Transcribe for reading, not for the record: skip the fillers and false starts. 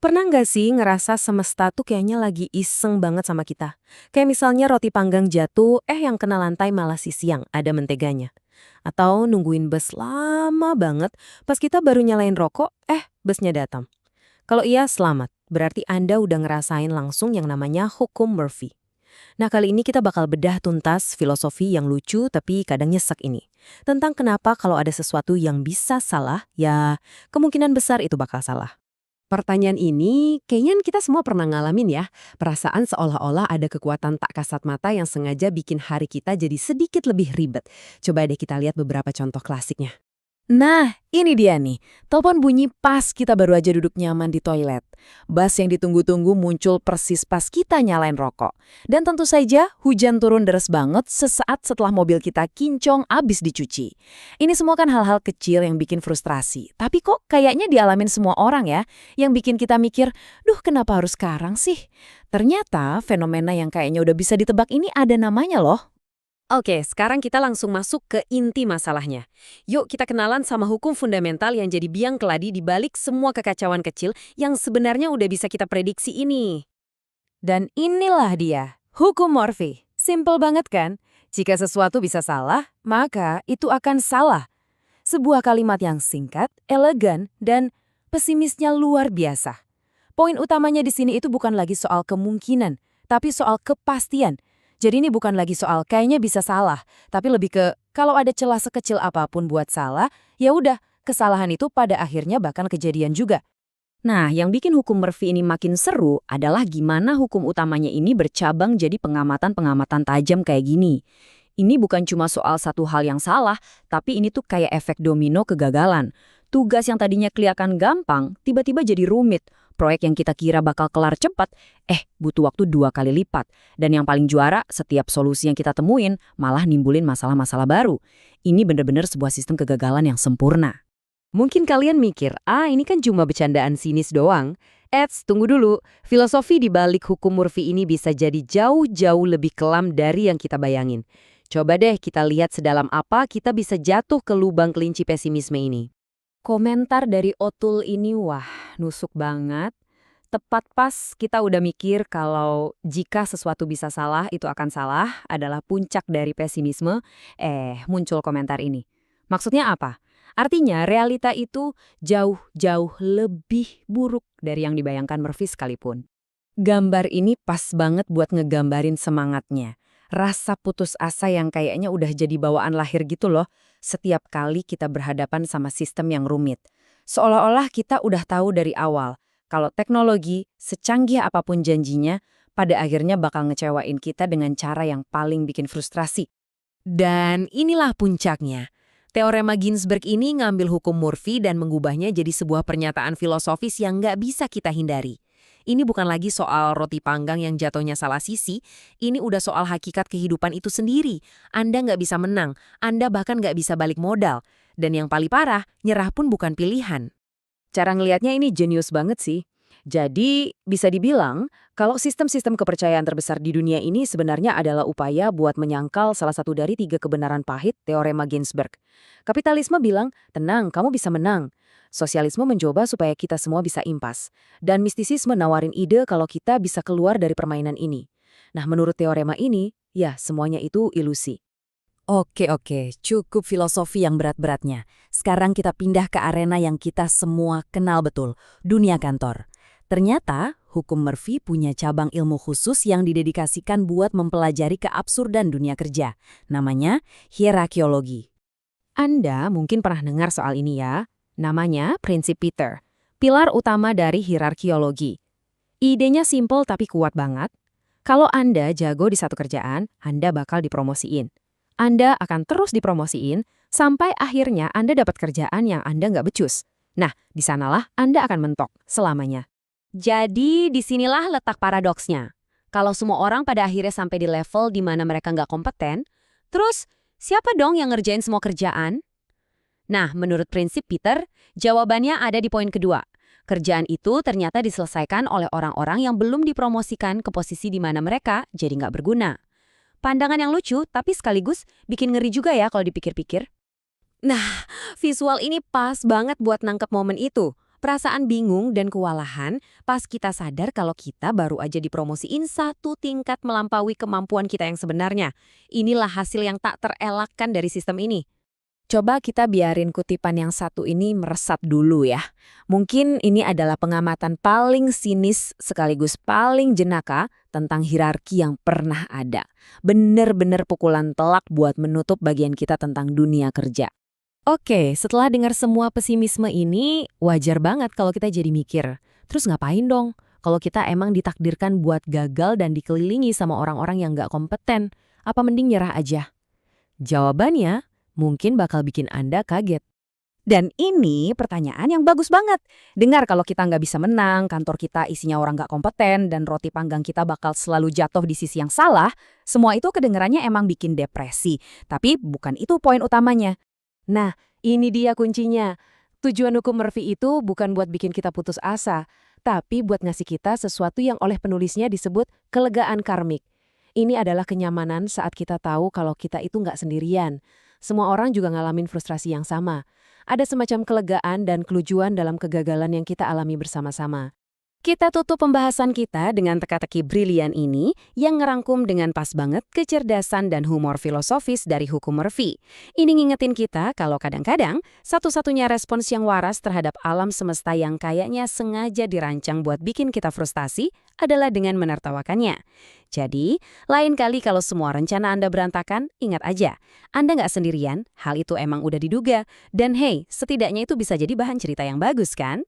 Pernah nggak sih ngerasa semesta tuh kayaknya lagi iseng banget sama kita? Kayak misalnya roti panggang jatuh, yang kena lantai malah siang, ada menteganya. Atau nungguin bus lama banget, pas kita baru nyalain rokok, busnya datang. Kalau iya, selamat. Berarti Anda udah ngerasain langsung yang namanya hukum Murphy. Nah, kali ini kita bakal bedah tuntas filosofi yang lucu tapi kadang nyesek ini. Tentang kenapa kalau ada sesuatu yang bisa salah, ya kemungkinan besar itu bakal salah. Pertanyaan ini kayaknya kita semua pernah ngalamin ya. Perasaan seolah-olah ada kekuatan tak kasat mata yang sengaja bikin hari kita jadi sedikit lebih ribet. Coba deh kita lihat beberapa contoh klasiknya. Nah, ini dia nih. Telepon bunyi pas kita baru aja duduk nyaman di toilet. Bus yang ditunggu-tunggu muncul persis pas kita nyalain rokok. Dan tentu saja hujan turun deras banget sesaat setelah mobil kita kincong abis dicuci. Ini semua kan hal-hal kecil yang bikin frustrasi. Tapi kok kayaknya dialamin semua orang ya, yang bikin kita mikir, duh kenapa harus sekarang sih? Ternyata fenomena yang kayaknya udah bisa ditebak ini ada namanya loh. Oke, sekarang kita langsung masuk ke inti masalahnya. Yuk kita kenalan sama hukum fundamental yang jadi biang keladi di balik semua kekacauan kecil yang sebenarnya udah bisa kita prediksi ini. Dan inilah dia, hukum Murphy. Simple banget kan? Jika sesuatu bisa salah, maka itu akan salah. Sebuah kalimat yang singkat, elegan, dan pesimisnya luar biasa. Poin utamanya di sini itu bukan lagi soal kemungkinan, tapi soal kepastian. Jadi ini bukan lagi soal kayaknya bisa salah, tapi lebih ke kalau ada celah sekecil apapun buat salah, ya udah, kesalahan itu pada akhirnya bahkan kejadian juga. Nah, yang bikin hukum Murphy ini makin seru adalah gimana hukum utamanya ini bercabang jadi pengamatan-pengamatan tajam kayak gini. Ini bukan cuma soal satu hal yang salah, tapi ini tuh kayak efek domino kegagalan. Tugas yang tadinya kelihatan gampang, tiba-tiba jadi rumit. Proyek yang kita kira bakal kelar cepat, butuh waktu 2 kali lipat. Dan yang paling juara, setiap solusi yang kita temuin malah nimbulin masalah-masalah baru. Ini bener-bener sebuah sistem kegagalan yang sempurna. Mungkin kalian mikir, ini kan cuma bercandaan sinis doang. Tunggu dulu. Filosofi di balik hukum Murphy ini bisa jadi jauh-jauh lebih kelam dari yang kita bayangin. Coba deh kita lihat sedalam apa kita bisa jatuh ke lubang kelinci pesimisme ini. Komentar dari Otul ini, wah, nusuk banget. Tepat pas kita udah mikir kalau jika sesuatu bisa salah, itu akan salah, adalah puncak dari pesimisme, muncul komentar ini. Maksudnya apa? Artinya realita itu jauh-jauh lebih buruk dari yang dibayangkan Murphy sekalipun. Gambar ini pas banget buat ngegambarin semangatnya. Rasa putus asa yang kayaknya udah jadi bawaan lahir gitu loh, setiap kali kita berhadapan sama sistem yang rumit. Seolah-olah kita udah tahu dari awal, kalau teknologi, secanggih apapun janjinya, pada akhirnya bakal ngecewain kita dengan cara yang paling bikin frustrasi. Dan inilah puncaknya. Teorema Ginsberg ini ngambil hukum Murphy dan mengubahnya jadi sebuah pernyataan filosofis yang nggak bisa kita hindari. Ini bukan lagi soal roti panggang yang jatuhnya salah sisi, ini udah soal hakikat kehidupan itu sendiri. Anda nggak bisa menang, Anda bahkan nggak bisa balik modal. Dan yang paling parah, nyerah pun bukan pilihan. Cara ngelihatnya ini jenius banget sih. Jadi, bisa dibilang, kalau sistem-sistem kepercayaan terbesar di dunia ini sebenarnya adalah upaya buat menyangkal salah satu dari 3 kebenaran pahit teorema Ginsberg. Kapitalisme bilang, tenang, kamu bisa menang. Sosialisme mencoba supaya kita semua bisa impas. Dan mistisisme nawarin ide kalau kita bisa keluar dari permainan ini. Nah, menurut teorema ini, ya semuanya itu ilusi. Oke, cukup filosofi yang berat-beratnya. Sekarang kita pindah ke arena yang kita semua kenal betul, dunia kantor. Ternyata, hukum Murphy punya cabang ilmu khusus yang didedikasikan buat mempelajari keabsurdan dunia kerja. Namanya hierarkiologi. Anda mungkin pernah dengar soal ini ya. Namanya prinsip Peter, pilar utama dari hierarkiologi. Idenya simple tapi kuat banget. Kalau Anda jago di satu kerjaan, Anda bakal dipromosiin. Anda akan terus dipromosiin sampai akhirnya Anda dapat kerjaan yang Anda nggak becus. Nah, di sanalah Anda akan mentok selamanya. Jadi, disinilah letak paradoksnya. Kalau semua orang pada akhirnya sampai di level di mana mereka nggak kompeten, terus siapa dong yang ngerjain semua kerjaan? Nah, menurut prinsip Peter, jawabannya ada di poin kedua. Kerjaan itu ternyata diselesaikan oleh orang-orang yang belum dipromosikan ke posisi di mana mereka jadi nggak berguna. Pandangan yang lucu, tapi sekaligus bikin ngeri juga ya kalau dipikir-pikir. Nah, visual ini pas banget buat nangkep momen itu. Perasaan bingung dan kewalahan pas kita sadar kalau kita baru aja dipromosiin satu tingkat melampaui kemampuan kita yang sebenarnya. Inilah hasil yang tak terelakkan dari sistem ini. Coba kita biarin kutipan yang satu ini meresap dulu ya. Mungkin ini adalah pengamatan paling sinis sekaligus paling jenaka tentang hierarki yang pernah ada. Bener-bener pukulan telak buat menutup bagian kita tentang dunia kerja. Oke, setelah dengar semua pesimisme ini, wajar banget kalau kita jadi mikir. Terus ngapain dong? Kalau kita emang ditakdirkan buat gagal dan dikelilingi sama orang-orang yang nggak kompeten, apa mending nyerah aja? Jawabannya mungkin bakal bikin Anda kaget. Dan ini pertanyaan yang bagus banget. Dengar kalau kita nggak bisa menang, kantor kita isinya orang nggak kompeten, dan roti panggang kita bakal selalu jatuh di sisi yang salah, semua itu kedengarannya emang bikin depresi. Tapi bukan itu poin utamanya. Nah, ini dia kuncinya. Tujuan hukum Murphy itu bukan buat bikin kita putus asa, tapi buat ngasih kita sesuatu yang oleh penulisnya disebut kelegaan karmik. Ini adalah kenyamanan saat kita tahu kalau kita itu nggak sendirian. Semua orang juga ngalamin frustrasi yang sama. Ada semacam kelegaan dan kelujuan dalam kegagalan yang kita alami bersama-sama. Kita tutup pembahasan kita dengan teka-teki brilian ini yang ngerangkum dengan pas banget kecerdasan dan humor filosofis dari hukum Murphy. Ini ngingetin kita kalau kadang-kadang satu-satunya respons yang waras terhadap alam semesta yang kayaknya sengaja dirancang buat bikin kita frustasi adalah dengan menertawakannya. Jadi, lain kali kalau semua rencana Anda berantakan, ingat aja, Anda nggak sendirian, hal itu emang udah diduga. Dan hey, setidaknya itu bisa jadi bahan cerita yang bagus kan?